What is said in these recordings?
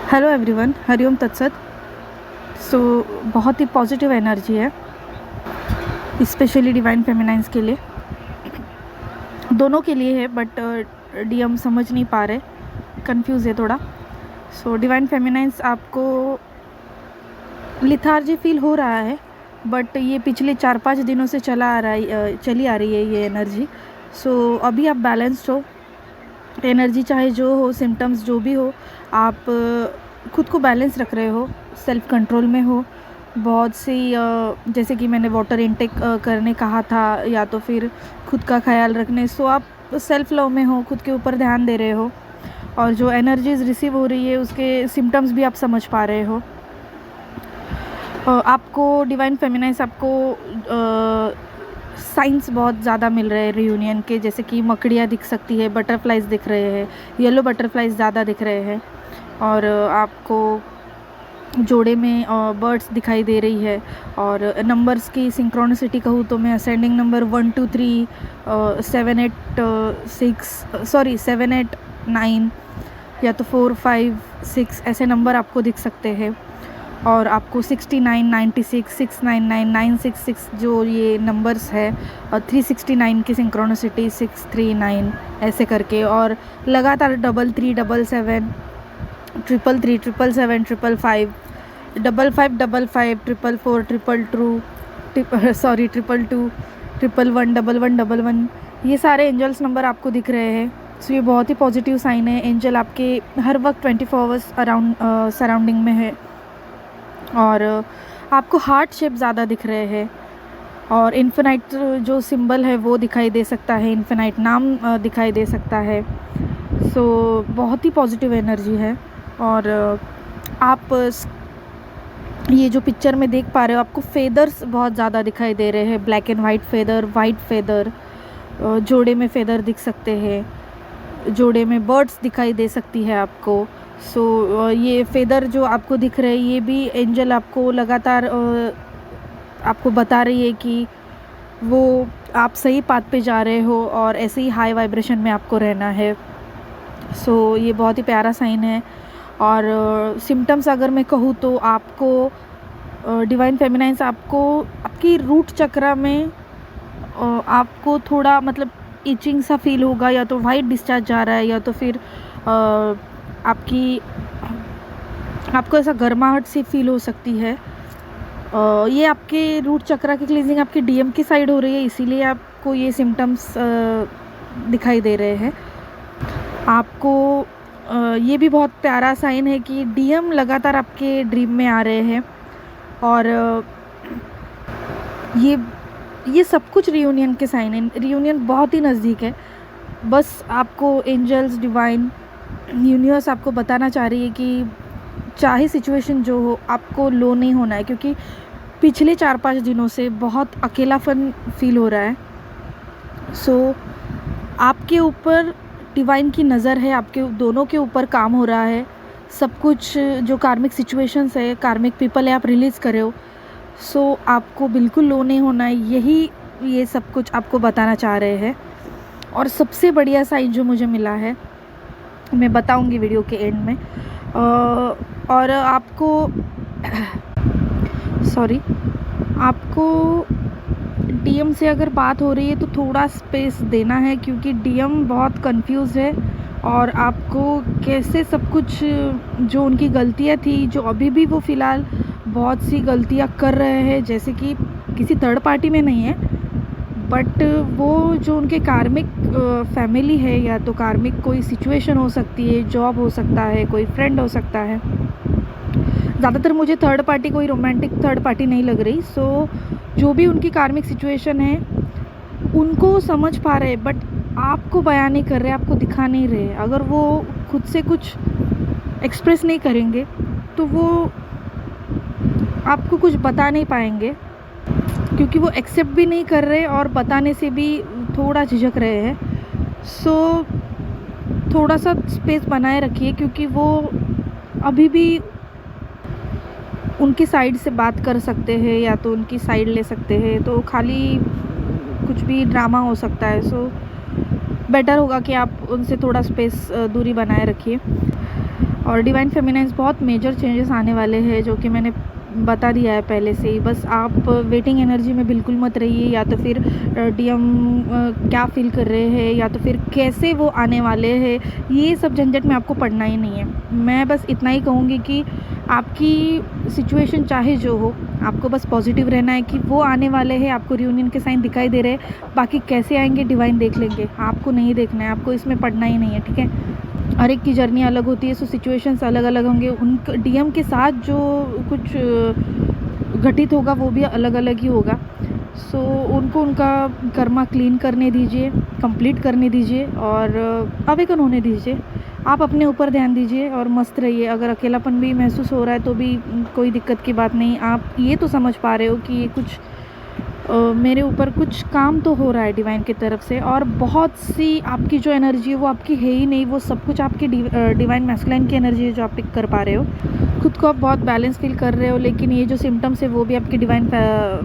Hello everyone, Hariom तत्सत। सो बहुत ही positive energy है, स्पेशली डिवाइन फेमिनाइंस के लिए, दोनों के लिए है। बट डीएम समझ नहीं पा रहे, कंफ्यूज है थोड़ा। सो डिवाइन फेमिनाइंस आपको लिथार्जी फील हो रहा है, बट ये पिछले 4-5 दिनों से चली आ रही है ये एनर्जी। सो अभी आप बैलेंस्ड हो, एनर्जी चाहे जो हो, सिम्टम्स जो भी हो, आप खुद को बैलेंस रख रहे हो, सेल्फ कंट्रोल में हो। बहुत सी जैसे कि मैंने वाटर इनटेक करने कहा था, या तो फिर खुद का ख्याल रखने। सो आप सेल्फ लव में हो, खुद के ऊपर ध्यान दे रहे हो, और जो एनर्जीज रिसीव हो रही है उसके सिम्टम्स भी आप समझ पा रहे हो। आपको डिवाइन फेमिनाइंस आपको साइंस बहुत ज़्यादा मिल रहे हैं रियूनियन के, जैसे कि मकड़ियाँ दिख सकती है, बटरफ्लाइज़ दिख रहे हैं, येलो बटरफ्लाइज़ ज़्यादा दिख रहे हैं, और आपको जोड़े में बर्ड्स दिखाई दे रही है। और नंबर्स की सिंक्रोनिसिटी कहूँ तो मैं असेंडिंग नंबर 1 2 3 7 8 7 8 9 या तो 4 5 6 ऐसे नंबर आपको दिख सकते हैं। और आपको 69 96 699 966 जो ये नंबर्स है, और 369 की सिंक्रोनिसिटी 639 ऐसे करके, और लगातार 33 77 333 777 555 55 55 444 222 111 1111 ये सारे एंजल्स नंबर आपको दिख रहे हैं। सो ये बहुत ही पॉजिटिव साइन है। एंजल आपके हर वक्त 24 आवर्स अराउंड सराउंडिंग में है, और आपको हार्ट शेप ज़्यादा दिख रहे हैं, और इन्फिनाइट जो सिंबल है वो दिखाई दे सकता है, इन्फिनाइट नाम दिखाई दे सकता है। सो बहुत ही पॉजिटिव एनर्जी है। और आप ये जो पिक्चर में देख पा रहे हो, आपको फेदर्स बहुत ज़्यादा दिखाई दे रहे हैं, ब्लैक एंड वाइट फेदर, जोड़े में फेदर दिख सकते हैं, जोड़े में बर्ड्स दिखाई दे सकती है आपको। सो ये फेदर जो आपको दिख रहे हैं, ये भी एंजल आपको लगातार आपको बता रही है कि वो आप सही पाथ पे जा रहे हो, और ऐसे ही हाई वाइब्रेशन में आपको रहना है। सो ये बहुत ही प्यारा साइन है। और सिम्टम्स अगर मैं कहूँ तो आपको डिवाइन फेमिनाइंस आपको आपकी रूट चक्रा में आपको थोड़ा मतलब इचिंग सा फील होगा, या तो वाइट डिस्चार्ज जा रहा है, या तो फिर आपको ऐसा गर्माहट सी फील हो सकती है। ये आपके रूट चक्रा की क्लीजिंग आपकी डीएम की साइड हो रही है, इसीलिए आपको ये सिम्टम्स दिखाई दे रहे हैं। आपको ये भी बहुत प्यारा साइन है कि डीएम लगातार आपके ड्रीम में आ रहे हैं, और ये सब कुछ रियूनियन के साइन है। रियूनियन बहुत ही नज़दीक है। बस आपको एंजल्स, डिवाइन, यूनिवर्स आपको बताना चाह रही है कि चाहे सिचुएशन जो हो, आपको लो नहीं होना है, क्योंकि पिछले 4-5 दिनों से बहुत अकेलापन फील हो रहा है। सो आपके ऊपर डिवाइन की नज़र है, आपके दोनों के ऊपर काम हो रहा है। सब कुछ जो कार्मिक सिचुएशंस है, कार्मिक पीपल है, आप रिलीज़ करे हो। सो आपको बिल्कुल लो नहीं होना है, यही ये सब कुछ आपको बताना चाह रहे हैं। और सबसे बढ़िया साइन जो मुझे मिला है, मैं बताऊंगी वीडियो के एंड में। और आपको आपको डीएम से अगर बात हो रही है तो थोड़ा स्पेस देना है, क्योंकि डीएम बहुत कंफ्यूज है, और आपको कैसे सब कुछ जो उनकी गलतियां थी, जो अभी भी वो फ़िलहाल बहुत सी गलतियां कर रहे हैं, जैसे कि किसी थर्ड पार्टी में नहीं है, बट वो जो उनके कार्मिक फैमिली है, या तो कार्मिक कोई सिचुएशन हो सकती है, जॉब हो सकता है, कोई फ्रेंड हो सकता है। ज़्यादातर मुझे थर्ड पार्टी, कोई रोमांटिक थर्ड पार्टी नहीं लग रही। सो जो भी उनकी कार्मिक सिचुएशन है, उनको समझ पा रहे, बट आपको बयान नहीं कर रहे, आपको दिखा नहीं रहे। अगर वो खुद से कुछ एक्सप्रेस नहीं करेंगे तो वो आपको कुछ बता नहीं पाएंगे, क्योंकि वो एक्सेप्ट भी नहीं कर रहे, और बताने से भी थोड़ा झिझक रहे हैं। सो थोड़ा सा स्पेस बनाए रखिए, क्योंकि वो अभी भी उनकी साइड से बात कर सकते हैं, या तो उनकी साइड ले सकते हैं, तो खाली कुछ भी ड्रामा हो सकता है। सो बेटर होगा कि आप उनसे थोड़ा स्पेस दूरी बनाए रखिए। और डिवाइन फेमिनाइन्स बहुत मेजर चेंजेस आने वाले हैं, जो कि मैंने बता दिया है पहले से ही। बस आप वेटिंग एनर्जी में बिल्कुल मत रहिए, या तो फिर डीएम क्या फील कर रहे हैं, या तो फिर कैसे वो आने वाले हैं, ये सब झंझट में आपको पढ़ना ही नहीं है। मैं बस इतना ही कहूँगी कि आपकी सिचुएशन चाहे जो हो, आपको बस पॉजिटिव रहना है कि वो आने वाले हैं, आपको रियूनियन के साइन दिखाई दे रहे हैं। बाकी कैसे आएंगे डिवाइन देख लेंगे, आपको नहीं देखना है, आपको इसमें पढ़ना ही नहीं है, ठीक है। हर एक की जर्नी अलग होती है, सो सिचुएशंस अलग अलग होंगे। उन डीएम के साथ जो कुछ घटित होगा वो भी अलग अलग ही होगा। सो उनको उनका कर्मा क्लीन करने दीजिए, कंप्लीट करने दीजिए और अवेकन होने दीजिए। आप अपने ऊपर ध्यान दीजिए और मस्त रहिए। अगर अकेलापन भी महसूस हो रहा है तो भी कोई दिक्कत की बात नहीं। आप ये तो समझ पा रहे हो कि ये कुछ मेरे ऊपर कुछ काम तो हो रहा है डिवाइन की तरफ से, और बहुत सी आपकी जो एनर्जी है वो आपकी है ही नहीं, वो सब कुछ आपकी डिवाइन मैस्कुलाइन की एनर्जी है जो आप पिक कर पा रहे हो। खुद को आप बहुत बैलेंस फील कर रहे हो, लेकिन ये जो सिम्टम्स है वो भी आपकी डिवाइन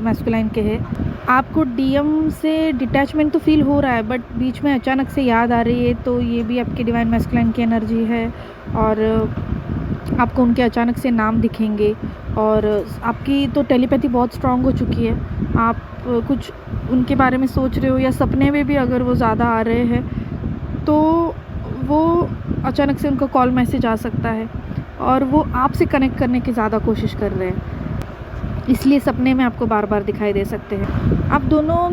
मैस्कुलाइन के हैं। आपको डीएम से डिटैचमेंट तो फील हो रहा है, बट बीच में अचानक से याद आ रही है, तो ये भी आपकी डिवाइन मैस्कुलाइन की एनर्जी है। और आपको उनके अचानक से नाम दिखेंगे, और आपकी तो टेलीपैथी बहुत स्ट्रांग हो चुकी है। आप कुछ उनके बारे में सोच रहे हो, या सपने में भी अगर वो ज़्यादा आ रहे हैं तो वो अचानक से उनका कॉल मैसेज आ सकता है, और वो आपसे कनेक्ट करने की ज़्यादा कोशिश कर रहे हैं, इसलिए सपने में आपको बार बार दिखाई दे सकते हैं। आप दोनों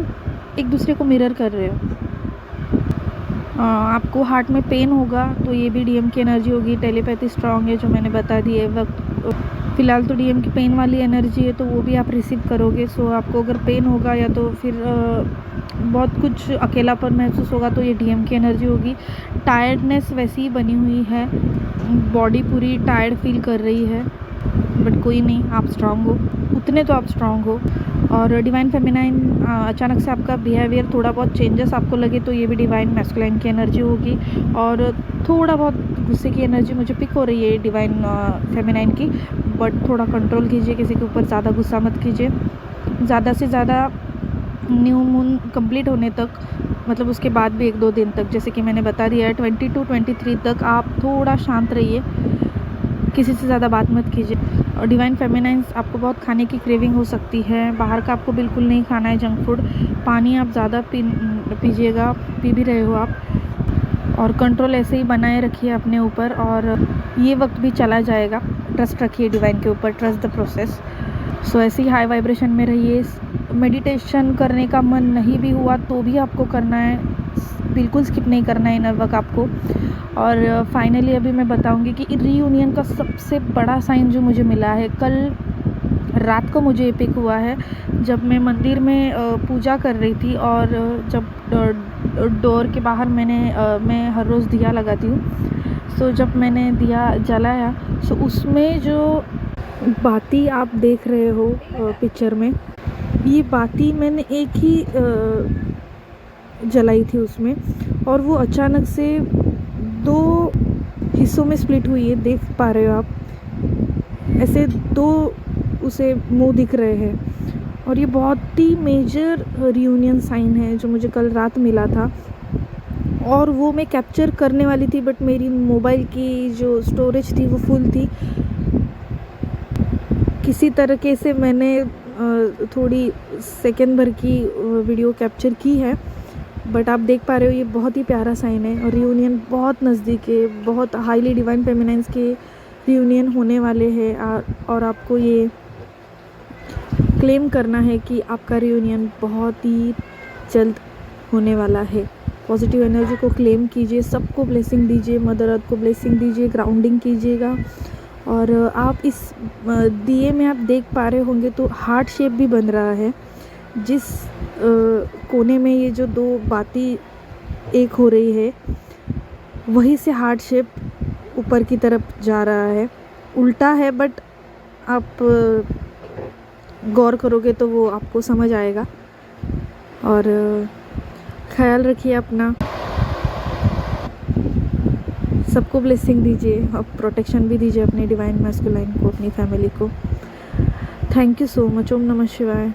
एक दूसरे को मिरर कर रहे हो। आपको हार्ट में पेन होगा तो ये भी डीएम की एनर्जी होगी। टेलीपैथी स्ट्रांग है जो मैंने बता दी है। वक्त फ़िलहाल तो डीएम की पेन वाली एनर्जी है, तो वो भी आप रिसीव करोगे। सो आपको अगर पेन होगा या तो फिर बहुत कुछ अकेलापन महसूस होगा तो ये डीएम की एनर्जी होगी। टायर्डनेस वैसी ही बनी हुई है, बॉडी पूरी टायर्ड फील कर रही है, बट कोई नहीं, आप स्ट्रांग हो, उतने तो आप स्ट्रांग हो। और डिवाइन फेमिनाइन अचानक से आपका बिहेवियर थोड़ा बहुत चेंजेस आपको लगे तो ये भी डिवाइन मैस्कुलाइन की एनर्जी होगी। और थोड़ा बहुत गुस्से की एनर्जी मुझे पिक हो रही है डिवाइन फेमिनाइन की, बट थोड़ा कंट्रोल कीजिए, किसी के ऊपर ज़्यादा गुस्सा मत कीजिए। ज़्यादा से ज़्यादा न्यू मून कंप्लीट होने तक, मतलब उसके बाद भी 1-2 दिन तक, जैसे कि मैंने बता दिया है 22-23 तक आप थोड़ा शांत रहिए, किसी से ज़्यादा बात मत कीजिए। और डिवाइन फेमिनाइन्स आपको बहुत खाने की क्रेविंग हो सकती है, बाहर का आपको बिल्कुल नहीं खाना है, जंक फूड। पानी आप ज़्यादा पीजिएगा, पी भी रहे हो आप, और कंट्रोल ऐसे ही बनाए रखिए अपने ऊपर, और ये वक्त भी चला जाएगा। ट्रस्ट रखिए डिवाइन के ऊपर, ट्रस्ट द प्रोसेस। सो ऐसे ही हाई वाइब्रेशन में रहिए। मेडिटेशन करने का मन नहीं भी हुआ तो भी आपको करना है, बिल्कुल स्किप नहीं करना है इनर वर्क आपको। और फाइनली अभी मैं बताऊंगी कि रीयूनियन का सबसे बड़ा साइन जो मुझे मिला है, कल रात को मुझे पिक हुआ है, जब मैं मंदिर में पूजा कर रही थी, और जब डोर के बाहर मैं हर रोज़ दिया लगाती हूँ। सो जब मैंने दिया जलाया, सो उसमें जो बाती आप देख रहे हो पिक्चर में, ये बाती मैंने एक ही जलाई थी उसमें, और वो अचानक से 2 हिस्सों में स्प्लिट हुई है। देख पा रहे हो आप, ऐसे 2 उसे मुंह दिख रहे हैं, और ये बहुत ही मेजर रियूनियन साइन है जो मुझे कल रात मिला था। और वो मैं कैप्चर करने वाली थी, बट मेरी मोबाइल की जो स्टोरेज थी वो फुल थी। किसी तरीके से मैंने थोड़ी सेकेंड भर की वीडियो कैप्चर की है, बट आप देख पा रहे हो ये बहुत ही प्यारा साइन है, और रियूनियन बहुत नज़दीक है, बहुत हाईली डिवाइन फेमिनाइन्स के रियूनियन होने वाले हैं। और आपको ये क्लेम करना है कि आपका रियूनियन बहुत ही जल्द होने वाला है। पॉजिटिव एनर्जी को क्लेम कीजिए, सबको ब्लेसिंग दीजिए, मदर अर्थ को ब्लेसिंग दीजिए, ग्राउंडिंग कीजिएगा। और आप इस दिए में आप देख पा रहे होंगे तो हार्ट शेप भी बन रहा है, जिस कोने में ये जो 2 बाती एक हो रही है, वहीं से हार्ट शेप ऊपर की तरफ जा रहा है। उल्टा है, बट आप गौर करोगे तो वो आपको समझ आएगा। और ख्याल रखिए अपना, सबको ब्लेसिंग दीजिए, और प्रोटेक्शन भी दीजिए अपने डिवाइन मैस्कुलाइन को, अपनी फैमिली को। Thank you so much. ओम नमः शिवाय।